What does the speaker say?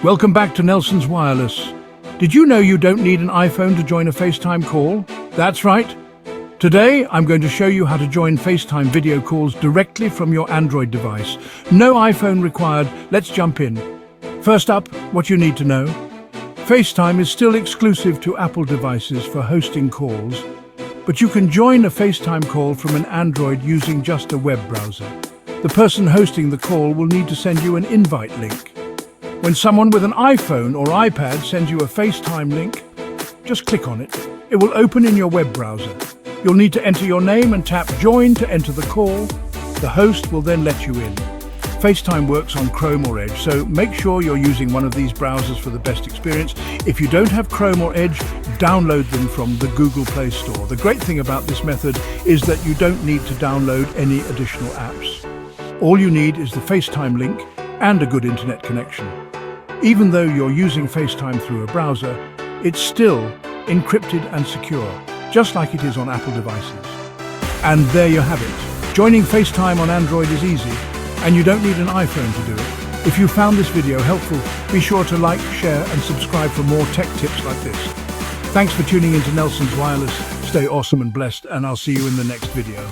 Welcome back to Nelson's Wireless. Did you know you don't need an iPhone to join a FaceTime call? That's right. Today, I'm going to show you how to join FaceTime video calls directly from your Android device. No iPhone required. Let's jump in. First up, what you need to know. FaceTime is still exclusive to Apple devices for hosting calls, but you can join a FaceTime call from an Android using just a web browser. The person hosting the call will need to send you an invite link. When someone with an iPhone or iPad sends you a FaceTime link, just click on it. It will open in your web browser. You'll need to enter your name and tap Join to enter the call. The host will then let you in. FaceTime works on Chrome or Edge, so make sure you're using one of these browsers for the best experience. If you don't have Chrome or Edge, download them from the Google Play Store. The great thing about this method is that you don't need to download any additional apps. All you need is the FaceTime link and a good internet connection. Even though you're using FaceTime through a browser, it's still encrypted and secure, just like it is on Apple devices. And there you have it. Joining FaceTime on Android is easy, and you don't need an iPhone to do it. If you found this video helpful, be sure to like, share, and subscribe for more tech tips like this. Thanks for tuning into Nelson's Wireless. Stay awesome and blessed, and I'll see you in the next video.